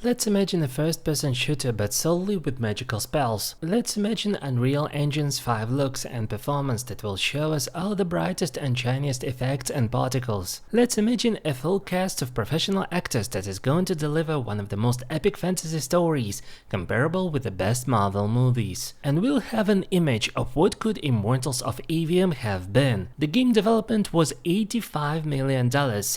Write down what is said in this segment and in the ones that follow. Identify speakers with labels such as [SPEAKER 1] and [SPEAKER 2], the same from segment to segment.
[SPEAKER 1] Let's imagine a first-person shooter but solely with magical spells. Let's imagine Unreal Engine's 5 looks and performance that will show us all the brightest and shiniest effects and particles. Let's imagine a full cast of professional actors that is going to deliver one of the most epic fantasy stories, comparable with the best Marvel movies. And we'll have an image of what could Immortals of Aveum have been. The game development was $85 million,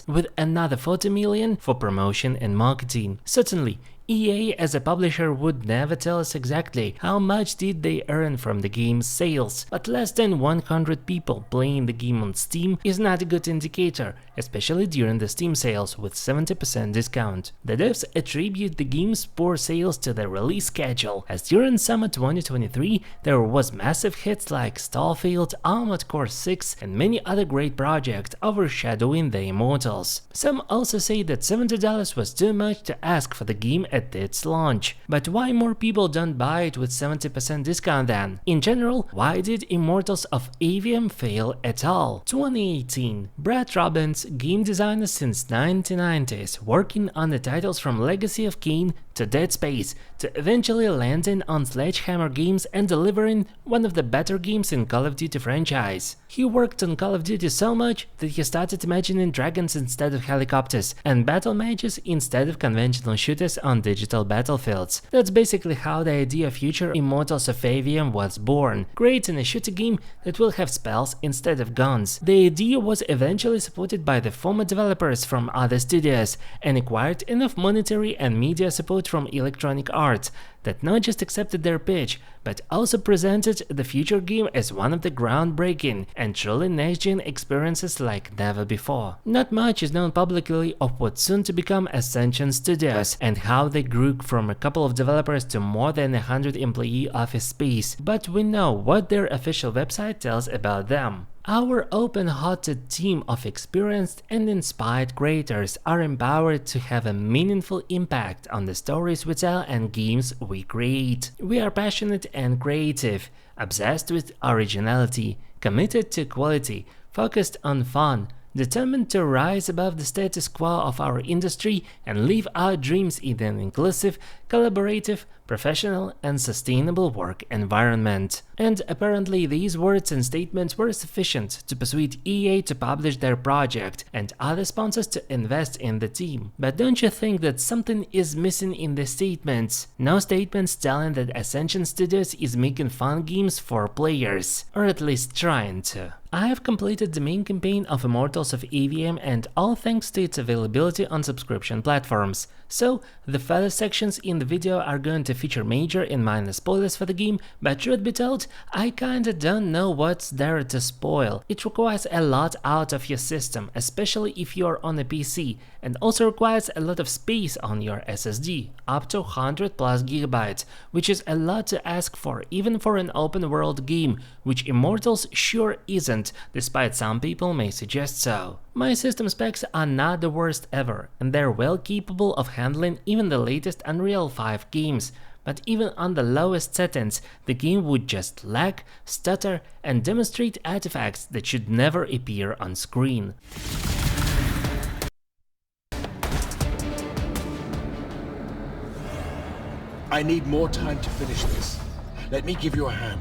[SPEAKER 1] with another $40 million for promotion and marketing. Certainly, EA as a publisher would never tell us exactly how much did they earn from the game's sales, but less than 100 people playing the game on Steam is not a good indicator, especially during the Steam sales with 70% discount. The devs attribute the game's poor sales to the release schedule, as during summer 2023 there was massive hits like Starfield, Armored Core 6 and many other great projects overshadowing the Immortals. Some also say that $70 was too much to ask for the game at its launch. But why more people don't buy it with 70% discount then? In general, why did Immortals of Aveum fail at all? 2018. Brad Robbins, game designer since 1990s, working on the titles from Legacy of Kain to Dead Space, to eventually landing on Sledgehammer Games and delivering one of the better games in Call of Duty franchise. He worked on Call of Duty so much that he started imagining dragons instead of helicopters and battle mages instead of conventional shooters on digital battlefields. That's basically how the idea of future Immortals of Aveum was born, creating a shooter game that will have spells instead of guns. The idea was eventually supported by the former developers from other studios and acquired enough monetary and media support from Electronic Arts that not just accepted their pitch, but also presented the future game as one of the groundbreaking and truly next-gen experiences like never before. Not much is known publicly of what soon to become Ascension Studios and how they grew from a couple of developers to more than 100 employee office space, but we know what their official website tells about them. Our open-hearted team of experienced and inspired creators are empowered to have a meaningful impact on the stories we tell and games we create. We are passionate and creative, obsessed with originality, committed to quality, focused on fun, determined to rise above the status quo of our industry and live our dreams in an inclusive, collaborative, professional and sustainable work environment. And apparently these words and statements were sufficient to persuade EA to publish their project and other sponsors to invest in the team. But don't you think that something is missing in the statements? No statements telling that Ascension Studios is making fun games for players, or at least trying to. I have completed the main campaign of Immortals of Aveum, and all thanks to its availability on subscription platforms. So, the further sections in the video are going to feature major and minor spoilers for the game, but truth be told, I kinda don't know what's there to spoil. It requires a lot out of your system, especially if you're on a PC, and also requires a lot of space on your SSD, up to 100+ GB, which is a lot to ask for even for an open world game, which Immortals sure isn't, despite some people may suggest so. My system specs are not the worst ever, and they're well capable of handling even the latest Unreal 5 games, but even on the lowest settings, the game would just lag, stutter, and demonstrate artifacts that should never appear on screen.
[SPEAKER 2] I need more time to finish this. Let me give you a hand.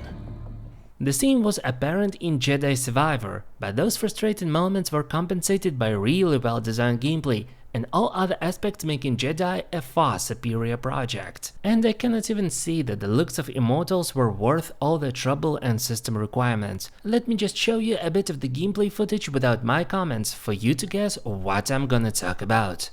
[SPEAKER 1] The same was apparent in Jedi Survivor, but those frustrating moments were compensated by really well-designed gameplay and all other aspects making Jedi a far superior project. And I cannot even say that the looks of Immortals were worth all the trouble and system requirements. Let me just show you a bit of the gameplay footage without my comments for you to guess what I'm gonna talk about.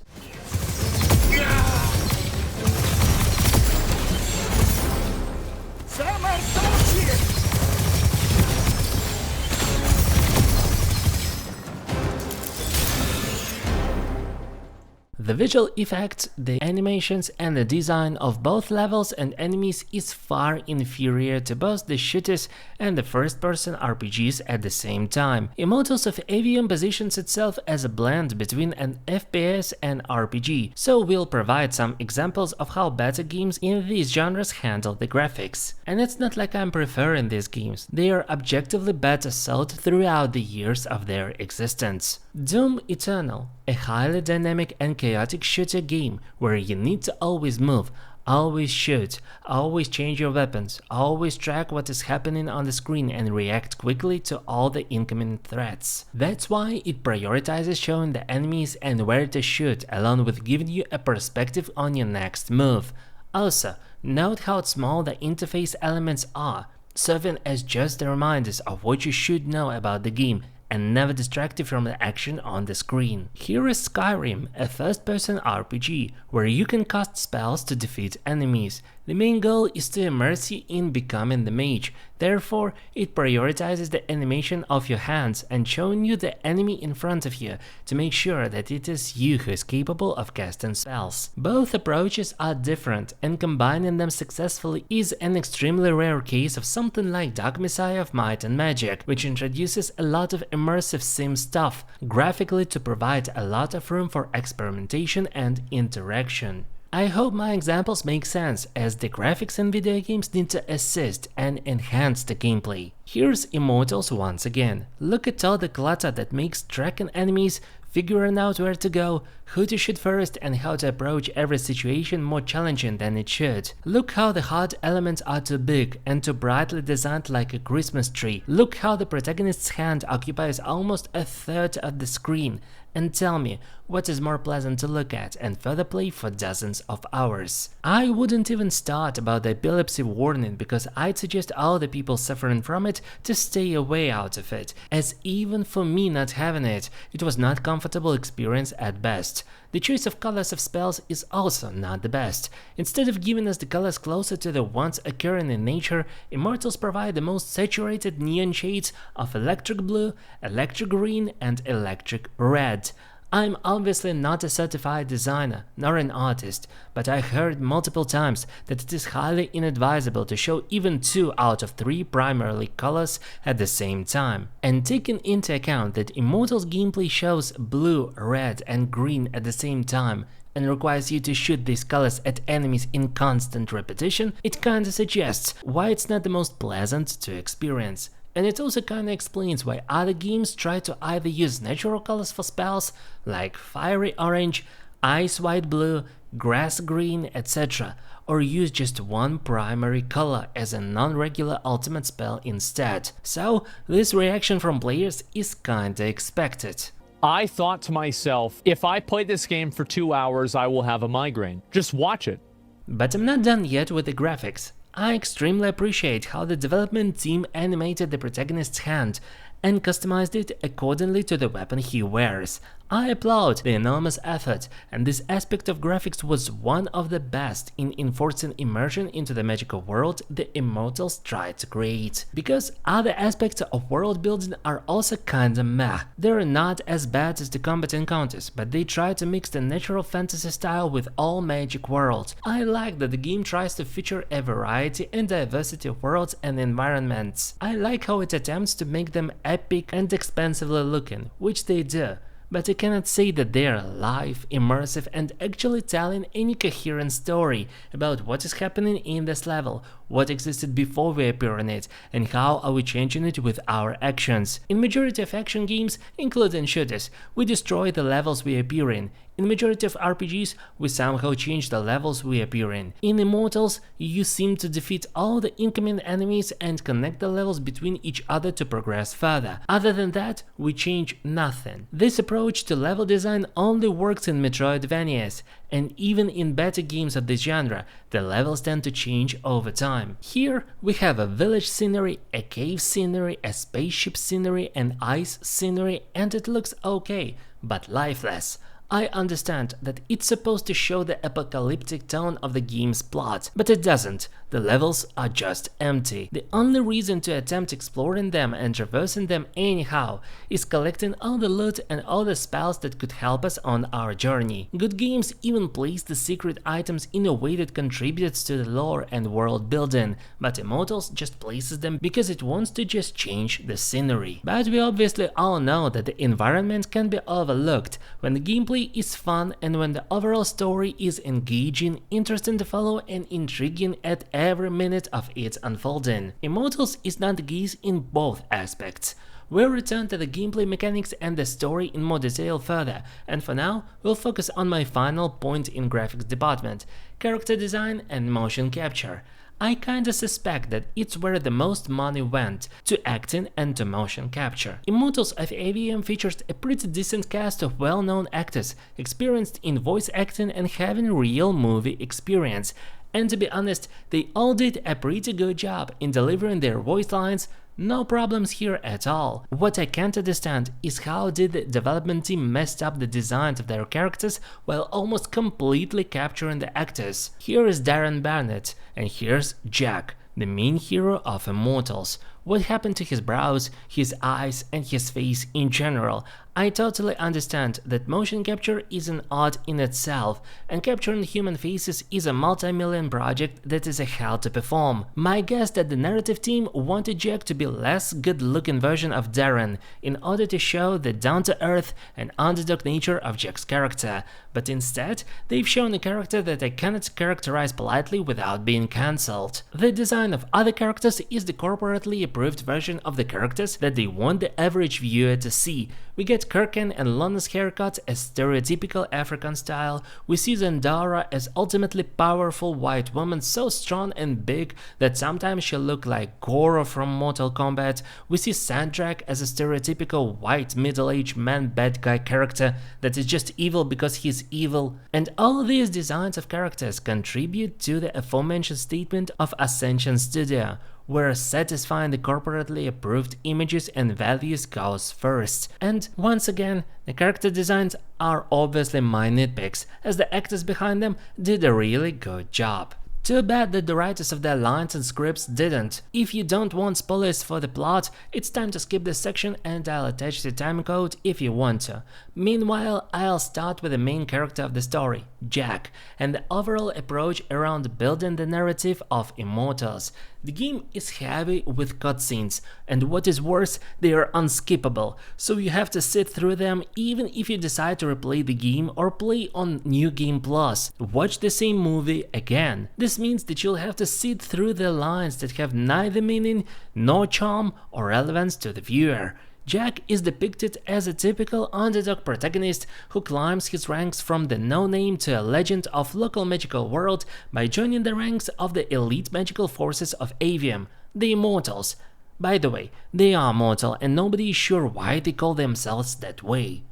[SPEAKER 1] The visual effects, the animations and the design of both levels and enemies is far inferior to both the shooters and the first-person RPGs at the same time. Immortals of Aveum positions itself as a blend between an FPS and RPG, so we'll provide some examples of how better games in these genres handle the graphics. And it's not like I'm preferring these games, they are objectively better sold throughout the years of their existence. Doom Eternal, a highly dynamic and chaotic shooter game where you need to always move, always shoot, always change your weapons, always track what is happening on the screen and react quickly to all the incoming threats. That's why it prioritizes showing the enemies and where to shoot, along with giving you a perspective on your next move. Also, note how small the interface elements are, serving as just the reminders of what you should know about the game and never distract you from the action on the screen. Here is Skyrim, a first-person RPG where you can cast spells to defeat enemies. The main goal is to immerse you in becoming the mage, therefore it prioritizes the animation of your hands and showing you the enemy in front of you to make sure that it is you who is capable of casting spells. Both approaches are different, and combining them successfully is an extremely rare case of something like Dark Messiah of Might and Magic, which introduces a lot of immersive sim stuff, graphically to provide a lot of room for experimentation and interaction. I hope my examples make sense, as the graphics in video games need to assist and enhance the gameplay. Here's Immortals once again. Look at all the clutter that makes tracking enemies, figuring out where to go, who to shoot first, and how to approach every situation more challenging than it should. Look how the hard elements are too big and too brightly designed like a Christmas tree. Look how the protagonist's hand occupies almost a third of the screen. And tell me, what is more pleasant to look at and further play for dozens of hours? I wouldn't even start about the epilepsy warning, because I'd suggest all the people suffering from it to stay away out of it, as even for me not having it, it was not a comfortable experience at best. The choice of colors of spells is also not the best. Instead of giving us the colors closer to the ones occurring in nature, Immortals provide the most saturated neon shades of electric blue, electric green, and electric red. I'm obviously not a certified designer, nor an artist, but I heard multiple times that it is highly inadvisable to show even 2 out of 3 primarily colors at the same time. And taking into account that Immortals gameplay shows blue, red, and green at the same time, and requires you to shoot these colors at enemies in constant repetition, it kinda suggests why it's not the most pleasant to experience. And it also kinda explains why other games try to either use natural colors for spells, like fiery orange, ice white blue, grass green, etc., or use just one primary color as a non-regular ultimate spell instead. So this reaction from players is kinda expected.
[SPEAKER 3] I thought to myself, if I play this game for 2 hours, I will have a migraine. Just watch it.
[SPEAKER 1] But I'm not done yet with the graphics. I extremely appreciate how the development team animated the protagonist's hand and customized it accordingly to the weapon he wears. I applaud the enormous effort, and this aspect of graphics was one of the best in enforcing immersion into the magical world the Immortals tried to create. Because other aspects of world building are also kinda meh. They're not as bad as the combat encounters, but they try to mix the natural fantasy style with all magic world. I like that the game tries to feature a variety and diversity of worlds and environments. I like how it attempts to make them epic and expensively looking, which they do. But I cannot say that they are alive, immersive, and actually telling any coherent story about what is happening in this level, what existed before we appear in it, and how are we changing it with our actions. In majority of action games, including shooters, we destroy the levels we appear in. In majority of RPGs, we somehow change the levels we appear in. In Immortals, you seem to defeat all the incoming enemies and connect the levels between each other to progress further. Other than that, we change nothing. This approach to level design only works in Metroidvanias, and even in better games of this genre, the levels tend to change over time. Here, we have a village scenery, a cave scenery, a spaceship scenery, an ice scenery, and it looks okay, but lifeless. I understand that it's supposed to show the apocalyptic tone of the game's plot, but it doesn't. The levels are just empty. The only reason to attempt exploring them and traversing them anyhow is collecting all the loot and all the spells that could help us on our journey. Good games even place the secret items in a way that contributes to the lore and world building, but Immortals just places them because it wants to just change the scenery. But we obviously all know that the environment can be overlooked when the gameplay is fun and when the overall story is engaging, interesting to follow, and intriguing at every minute of its unfolding. Immortals is not the case in both aspects. we'll return to the gameplay mechanics and the story in more detail further, and for now, we'll focus on my final point in graphics department: character design and motion capture. I kinda suspect that it's where the most money went, to acting and to motion capture. Immortals of Aveum features a pretty decent cast of well-known actors, experienced in voice acting and having real movie experience. And to be honest, they all did a pretty good job in delivering their voice lines. No problems here at all. What I can't understand is how did the development team messed up the designs of their characters while almost completely capturing the actors. Here is Darren Barnett, and here's Jack, the main hero of Immortals. What happened to his brows, his eyes, and his face in general? I totally understand that motion capture is an art in itself, and capturing human faces is a multi-million project that is a hell to perform. My guess that the narrative team wanted Jack to be less good-looking version of Darren in order to show the down-to-earth and underdog nature of Jack's character, but instead they've shown a character that I cannot characterize politely without being cancelled. The design of other characters is the corporately approved version of the characters that they want the average viewer to see. We get Kirkan and Lona's haircut as stereotypical African style, we see Zendara as ultimately powerful white woman so strong and big that sometimes she look like Goro from Mortal Kombat, we see Sandrak as a stereotypical white middle-aged man bad guy character that is just evil because he's evil, and all these designs of characters contribute to the aforementioned statement of Ascension Studio, where satisfying the corporately approved images and values goes first. And once again, the character designs are obviously my nitpicks, as the actors behind them did a really good job. Too bad that the writers of their lines and scripts didn't. If you don't want spoilers for the plot, it's time to skip this section and I'll attach the timecode if you want to. Meanwhile, I'll start with the main character of the story, Jack, and the overall approach around building the narrative of Immortals. The game is heavy with cutscenes, and what is worse, they are unskippable, so you have to sit through them even if you decide to replay the game or play on New Game Plus. Watch the same movie again. This means that you'll have to sit through the lines that have neither meaning, nor charm, or relevance to the viewer. Jack is depicted as a typical underdog protagonist who climbs his ranks from the no-name to a legend of local magical world by joining the ranks of the elite magical forces of Aveum, the Immortals. By the way, they are mortal and nobody is sure why they call themselves that way.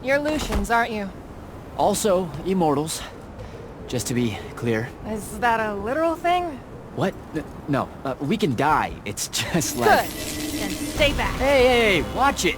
[SPEAKER 4] You're Lucians, aren't you?
[SPEAKER 5] Also, Immortals. Just to be clear.
[SPEAKER 4] Is that a literal thing?
[SPEAKER 5] What? No, we can die. It's just like...
[SPEAKER 4] Good. Then stay back.
[SPEAKER 5] Hey, watch it!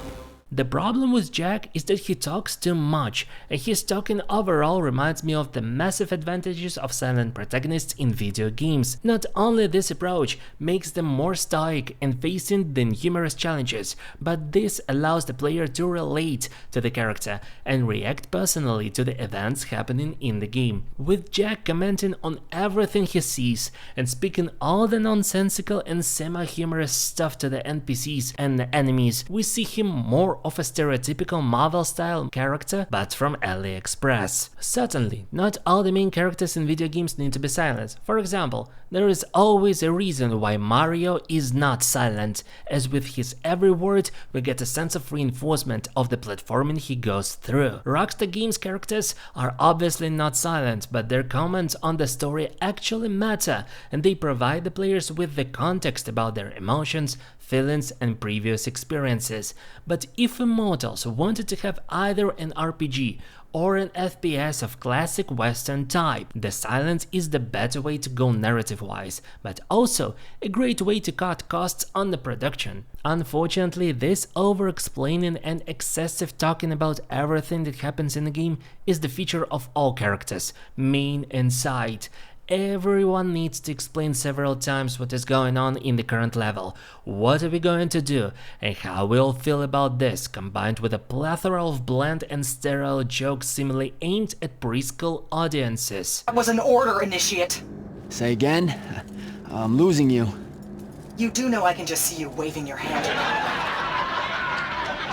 [SPEAKER 1] The problem with Jack is that he talks too much, and his talking overall reminds me of the massive advantages of silent protagonists in video games. Not only this approach makes them more stoic and facing the numerous challenges, but this allows the player to relate to the character and react personally to the events happening in the game, with Jack commenting on everything he sees and speaking all the nonsensical and semi-humorous stuff to the NPCs and the enemies. We see him more of a stereotypical Marvel-style character, but from AliExpress. Certainly, not all the main characters in video games need to be silent. For example, there is always a reason why Mario is not silent, as with his every word we get a sense of reinforcement of the platforming he goes through. Rockstar Games characters are obviously not silent, but their comments on the story actually matter, and they provide the players with the context about their emotions, feelings and previous experiences. But if Immortals wanted to have either an RPG or an FPS of classic Western type, the silence is the better way to go narrative-wise, but also a great way to cut costs on the production. Unfortunately, this over-explaining and excessive talking about everything that happens in the game is the feature of all characters, main and side. Everyone needs to explain several times what is going on in the current level, what are we going to do, and how we'll feel about this, combined with a plethora of bland and sterile jokes seemingly aimed at preschool audiences.
[SPEAKER 6] That was an order, Initiate.
[SPEAKER 5] Say again? I'm losing you.
[SPEAKER 6] You do know I can just see you waving your hand around.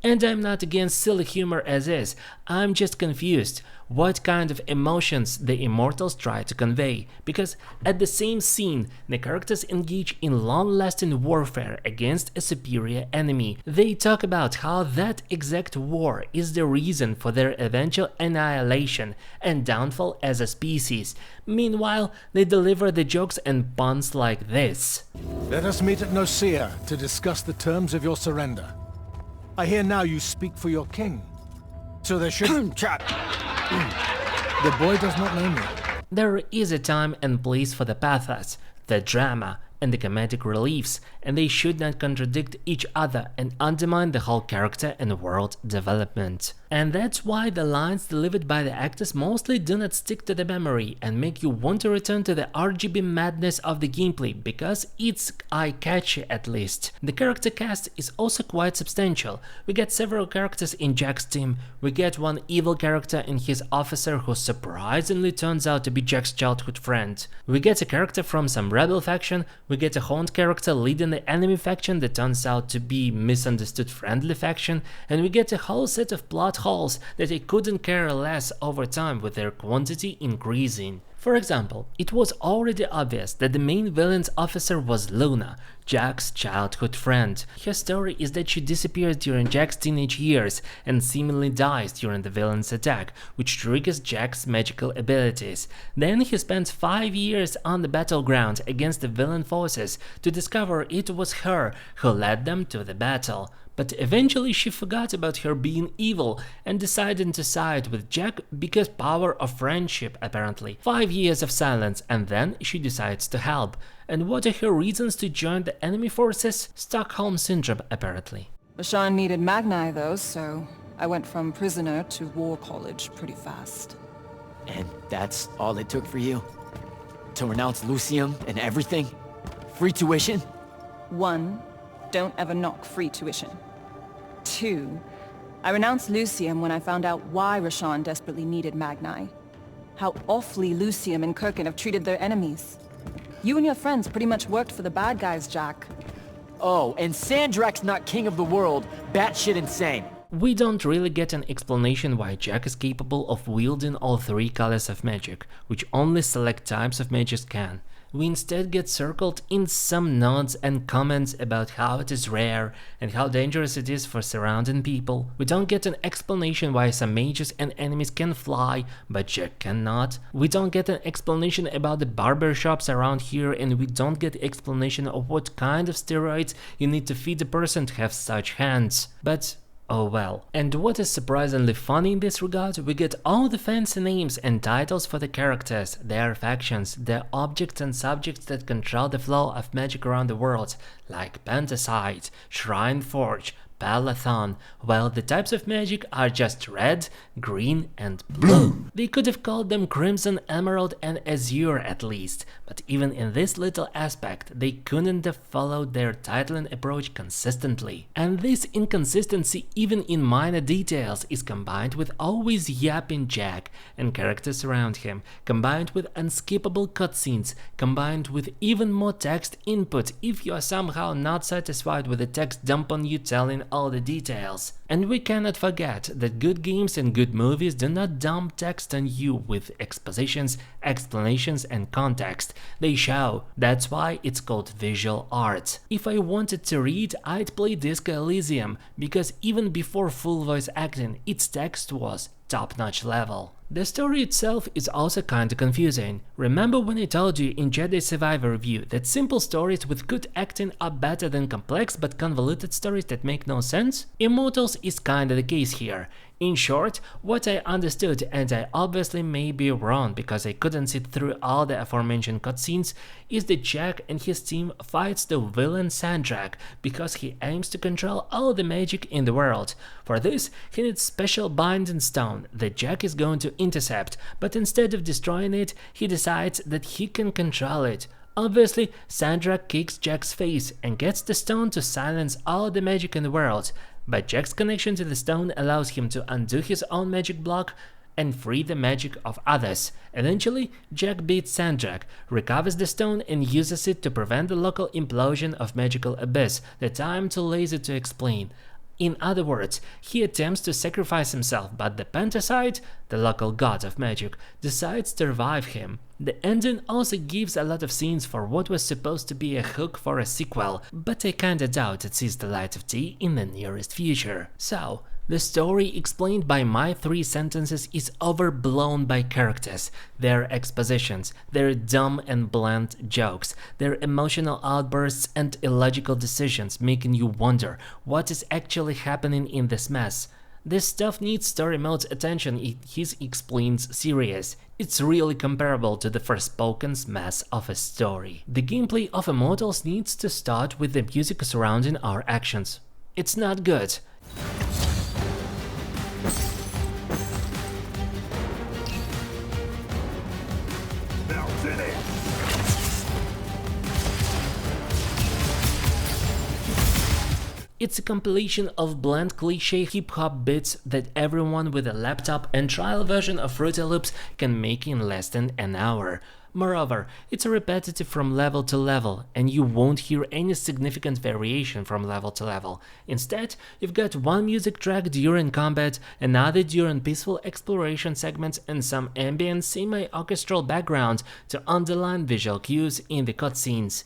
[SPEAKER 1] And I'm not against silly humor as is, I'm just confused what kind of emotions the Immortals try to convey, because at the same scene the characters engage in long-lasting warfare against a superior enemy. They talk about how that exact war is the reason for their eventual annihilation and downfall as a species. Meanwhile, they deliver the jokes and puns like this.
[SPEAKER 2] Let us meet at Nicaea to discuss the terms of your surrender. I hear now you speak for your king. So there should... The boy does not know me.
[SPEAKER 1] There is a time and place for the pathos, the drama, and the comedic reliefs, and they should not contradict each other and undermine the whole character and world development. And that's why the lines delivered by the actors mostly do not stick to the memory and make you want to return to the RGB madness of the gameplay, because it's eye-catchy at least. The character cast is also quite substantial. We get several characters in Jack's team, we get one evil character and his officer who surprisingly turns out to be Jack's childhood friend. We get a character from some rebel faction, we get a Hound character leading the enemy faction that turns out to be misunderstood friendly faction, and we get a whole set of plot holes that I couldn't care less over time with their quantity increasing. For example, it was already obvious that the main villain's officer was Luna, Jack's childhood friend. Her story is that she disappears during Jack's teenage years and seemingly dies during the villain's attack, which triggers Jack's magical abilities. Then he spends 5 years on the battleground against the villain forces to discover it was her who led them to the battle. But eventually she forgot about her being evil and decided to side with Jack because power of friendship apparently. 5 years of silence and then she decides to help. And what are her reasons to join the enemy forces? Stockholm Syndrome apparently.
[SPEAKER 6] Rashawn needed Magni though, so I went from prisoner to war college pretty fast.
[SPEAKER 5] And that's all it took for you? To renounce Lucium and everything? Free tuition?
[SPEAKER 6] 1. Don't ever knock free tuition. 2. I renounced Lucium when I found out why Rashawn desperately needed Magni. How awfully Lucium and Kirkin have treated their enemies. You and your friends pretty much worked for the bad guys, Jack.
[SPEAKER 5] Oh, and Sandrak's not king of the world, batshit insane.
[SPEAKER 1] We don't really get an explanation why Jack is capable of wielding all 3 colors of magic, which only select types of magic can. We instead get circled in some nods and comments about how it is rare and how dangerous it is for surrounding people. We don't get an explanation why some mages and enemies can fly, but Jack cannot. We don't get an explanation about the barber shops around here, and we don't get explanation of what kind of steroids you need to feed a person to have such hands. But oh well. And what is surprisingly funny in this regard, we get all the fancy names and titles for the characters, their factions, their objects and subjects that control the flow of magic around the world, like Pentasite, Shrine Forge, Palathon, while the types of magic are just red, green and blue. They could have called them Crimson, Emerald and Azure at least, but even in this little aspect they couldn't have followed their titling approach consistently. And this inconsistency even in minor details is combined with always yapping Jack and characters around him, combined with unskippable cutscenes, combined with even more text input if you are somehow not satisfied with the text dump on you telling all the details. And we cannot forget that good games and good movies do not dump text on you with expositions, explanations and context. They show. That's why it's called visual art. If I wanted to read, I'd play Disco Elysium, because even before full voice acting, its text was top-notch level. The story itself is also kinda confusing. Remember when I told you in Jedi Survivor review that simple stories with good acting are better than complex but convoluted stories that make no sense? Immortals is kinda the case here. In short, what I understood, and I obviously may be wrong because I couldn't sit through all the aforementioned cutscenes, is that Jack and his team fights the villain Sandrak because he aims to control all the magic in the world. For this, he needs special binding stone that Jack is going to intercept, but instead of destroying it, he decides that he can control it. Obviously, Sandrak kicks Jack's face and gets the stone to silence all the magic in the world, but Jack's connection to the stone allows him to undo his own magic block and free the magic of others. Eventually, Jack beats Sandrak, recovers the stone and uses it to prevent the local implosion of magical abyss that I'm too lazy to explain. In other words, he attempts to sacrifice himself, but the Pentasite, the local god of magic, decides to revive him. The ending also gives a lot of scenes for what was supposed to be a hook for a sequel, but I kinda doubt it sees the light of day in the nearest future. So, the story explained by my 3 sentences is overblown by characters, their expositions, their dumb and blunt jokes, their emotional outbursts and illogical decisions, making you wonder what is actually happening in this mess. This stuff needs story mode's attention if he explains serious. It's really comparable to the Forspoken's mess of a story. The gameplay of Immortals needs to start with the music surrounding our actions. It's not good. It's a compilation of bland cliché hip-hop bits that everyone with a laptop and trial version of Fruity Loops can make in less than an hour. Moreover, it's repetitive from level to level, and you won't hear any significant variation from level to level. Instead, you've got one music track during combat, another during peaceful exploration segments, and some ambient semi-orchestral background to underline visual cues in the cutscenes.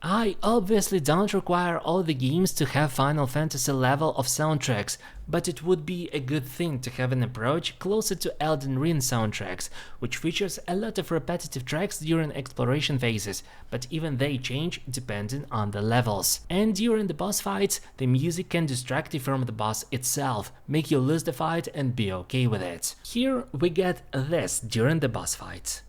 [SPEAKER 1] I obviously don't require all the games to have Final Fantasy level of soundtracks, but it would be a good thing to have an approach closer to Elden Ring soundtracks, which features a lot of repetitive tracks during exploration phases, but even they change depending on the levels. And during the boss fights, the music can distract you from the boss itself, make you lose the fight and be okay with it. Here we get this during the boss fights.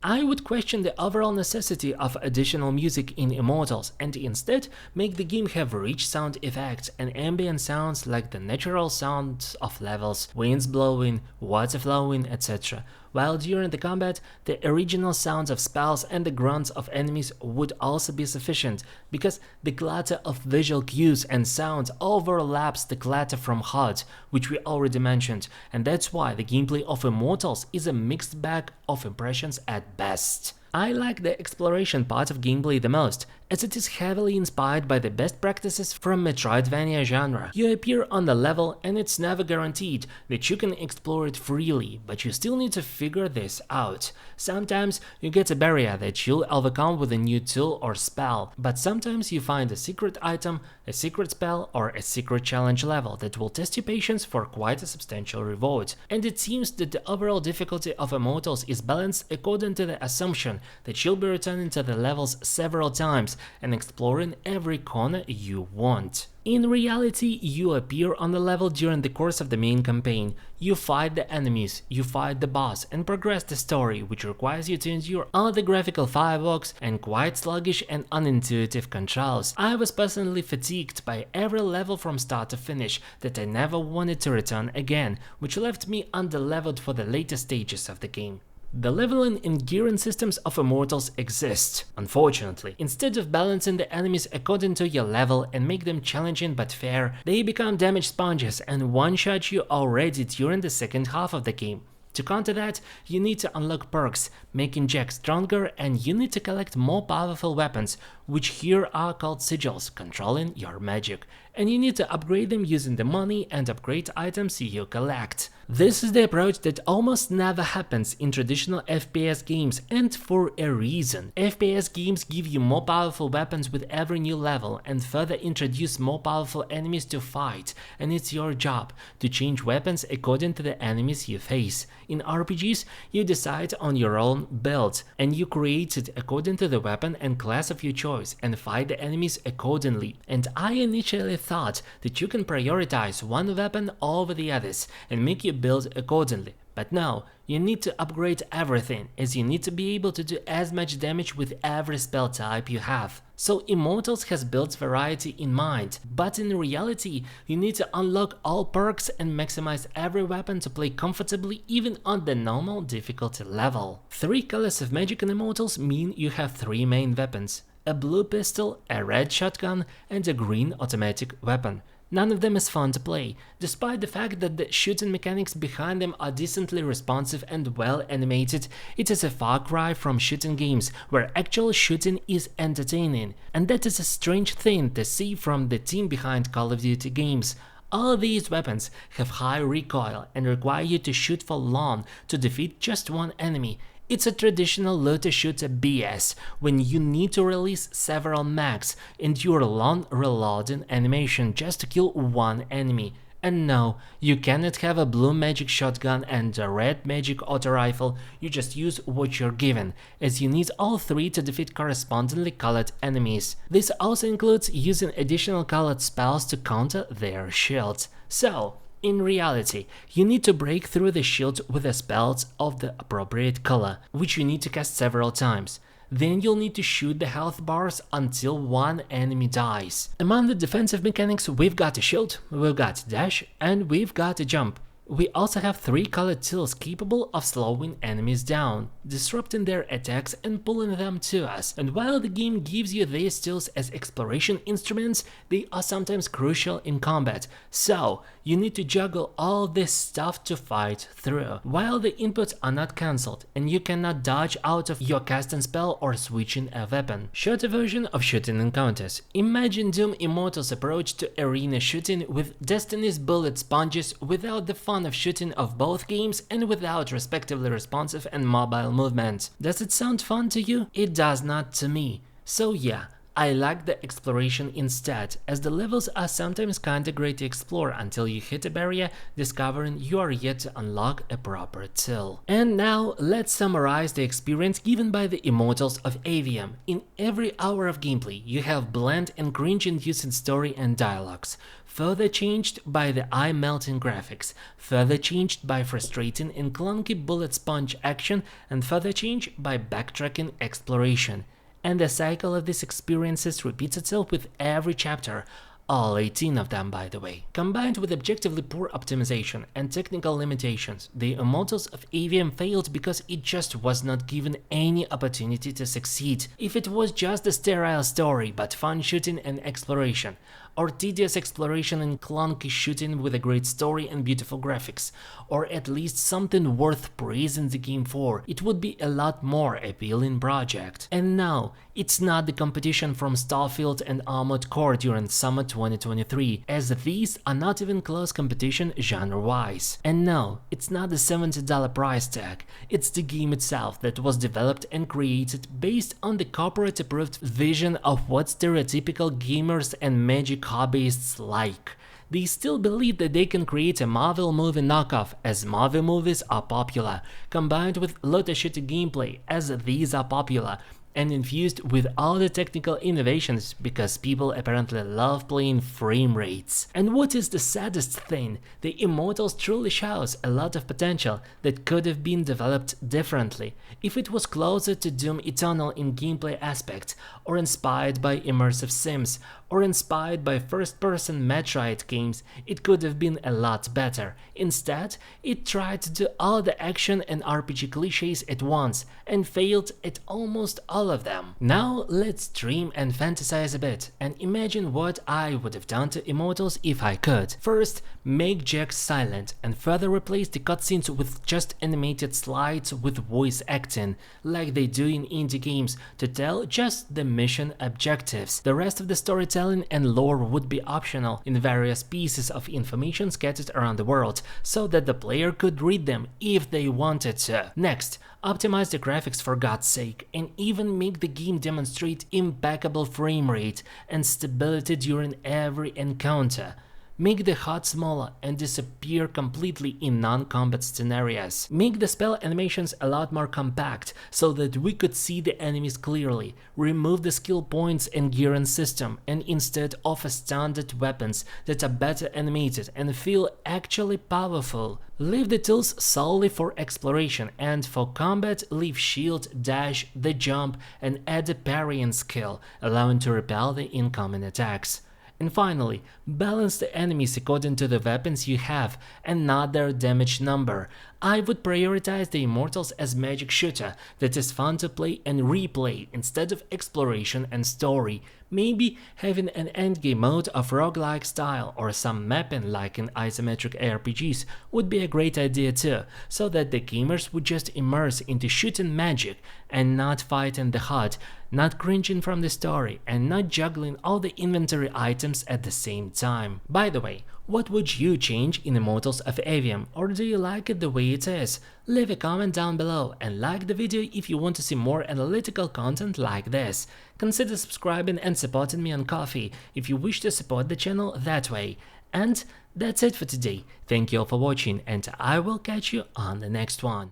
[SPEAKER 1] I would question the overall necessity of additional music in Immortals and instead make the game have rich sound effects and ambient sounds like the natural sounds of levels, winds blowing, water flowing, etc. While during the combat, the original sounds of spells and the grunts of enemies would also be sufficient, because the clutter of visual cues and sounds overlaps the clutter from HUD, which we already mentioned, and that's why the gameplay of Immortals is a mixed bag of impressions at best. I like the exploration part of gameplay the most, as it is heavily inspired by the best practices from Metroidvania genre. You appear on the level and it's never guaranteed that you can explore it freely, but you still need to figure this out. Sometimes you get a barrier that you'll overcome with a new tool or spell, but sometimes you find a secret item, a secret spell, or a secret challenge level that will test your patience for quite a substantial reward. And it seems that the overall difficulty of Immortals is balanced according to the assumption that you'll be returning to the levels several times and exploring every corner you want. In reality, you appear on the level during the course of the main campaign, you fight the enemies, you fight the boss and progress the story, which requires you to endure all the graphical fireworks and quite sluggish and unintuitive controls. I was personally fatigued by every level from start to finish that I never wanted to return again, which left me underleveled for the later stages of the game. The leveling and gearing systems of Immortals exist, unfortunately. Instead of balancing the enemies according to your level and make them challenging but fair, they become damage sponges and one-shot you already during the second half of the game. To counter that, you need to unlock perks, making Jack stronger, and you need to collect more powerful weapons, which here are called sigils, controlling your magic, and you need to upgrade them using the money and upgrade items you collect. This is the approach that almost never happens in traditional FPS games, and for a reason. FPS games give you more powerful weapons with every new level and further introduce more powerful enemies to fight, and it's your job to change weapons according to the enemies you face. In RPGs, you decide on your own build, and you create it according to the weapon and class of your choice and fight the enemies accordingly. And I initially thought that you can prioritize one weapon over the others and make your build accordingly, but now You need to upgrade everything, as you need to be able to do as much damage with every spell type you have. So Immortals has built variety in mind, but in reality you need to unlock all perks and maximize every weapon to play comfortably even on the normal difficulty level. 3 colors of magic in Immortals mean you have 3 main weapons: a blue pistol, a red shotgun, and a green automatic weapon. None of them is fun to play, despite the fact that the shooting mechanics behind them are decently responsive and well animated. It is a far cry from shooting games, where actual shooting is entertaining, and that is a strange thing to see from the team behind Call of Duty games. All these weapons have high recoil and require you to shoot for long to defeat just one enemy. It's a traditional looter shooter BS when you need to release several mags, endure long reloading animation just to kill one enemy. And no, you cannot have a blue magic shotgun and a red magic auto rifle, you just use what you're given, as you need all 3 to defeat correspondingly colored enemies. This also includes using additional colored spells to counter their shields. So, in reality, you need to break through the shield with the spells of the appropriate color, which you need to cast several times. Then you'll need to shoot the health bars until one enemy dies. Among the defensive mechanics, we've got a shield, we've got dash, and we've got a jump. We also have 3 colored tills capable of slowing enemies down, disrupting their attacks and pulling them to us. And while the game gives you these tills as exploration instruments, they are sometimes crucial in combat, so you need to juggle all this stuff to fight through. While the inputs are not cancelled, and you cannot dodge out of your casting spell or switching a weapon. Shorter version of shooting encounters. Imagine Doom Immortals' approach to arena shooting with Destiny's bullet sponges without the fun of shooting of both games and without respectively responsive and mobile movement. Does it sound fun to you? It does not to me. So yeah, I like the exploration instead, as the levels are sometimes kinda great to explore until you hit a barrier, discovering you are yet to unlock a proper till. And now let's summarize the experience given by the Immortals of Aveum. In every hour of gameplay, you have bland and cringe-inducing story and dialogues, further changed by the eye-melting graphics, further changed by frustrating and clunky bullet sponge action, and further changed by backtracking exploration. And the cycle of these experiences repeats itself with every chapter, all 18 of them by the way. Combined with objectively poor optimization and technical limitations, the Immortals of Aveum failed because it just was not given any opportunity to succeed. If it was just a sterile story but fun shooting and exploration, or tedious exploration and clunky shooting with a great story and beautiful graphics, or at least something worth praising the game for, it would be a lot more appealing project. And no, it's not the competition from Starfield and Armored Core during summer 2023, as these are not even close competition genre-wise. And no, it's not the $70 price tag, it's the game itself that was developed and created based on the corporate-approved vision of what stereotypical gamers and magic hobbyists like. They still believe that they can create a Marvel movie knockoff, as Marvel movies are popular, combined with looter shooter gameplay, as these are popular, and infused with all the technical innovations because people apparently love playing frame rates. And what is the saddest thing, the Immortals truly shows a lot of potential that could have been developed differently if it was closer to Doom Eternal in gameplay aspect, or inspired by immersive sims, or inspired by first-person Metroid games. It could have been a lot better. Instead, it tried to do all the action and RPG cliches at once, and failed at almost all of them. Now let's dream and fantasize a bit, and imagine what I would have done to Immortals if I could. First, make Jax silent, and further replace the cutscenes with just animated slides with voice acting, like they do in indie games, to tell just the mission objectives. The rest of the storytelling and lore would be optional in various pieces of information scattered around the world, so that the player could read them if they wanted to. Next, optimize the graphics for God's sake, and even make the game demonstrate impeccable frame rate and stability during every encounter. make the HUD smaller and disappear completely in non-combat scenarios, make the spell animations a lot more compact so that we could see the enemies clearly, remove the skill points and gearing system, and instead offer standard weapons that are better animated and feel actually powerful. Leave the tools solely for exploration, and for combat leave shield, dash, the jump, and add a parrying skill, allowing to repel the incoming attacks. And finally, balance the enemies according to the weapons you have and not their damage number. I would prioritize the Immortals as magic shooter that is fun to play and replay instead of exploration and story. Maybe having an endgame mode of roguelike style or some mapping like in isometric RPGs would be a great idea too, so that the gamers would just immerse into shooting magic and not fighting the HUD, not cringing from the story, and not juggling all the inventory items at the same time. By the way, what would you change in Immortals of Aveum, or do you like it the way it is? Leave a comment down below and like the video if you want to see more analytical content like this. Consider subscribing and supporting me on Ko-fi if you wish to support the channel that way. And that's it for today. Thank you all for watching, and I will catch you on the next one.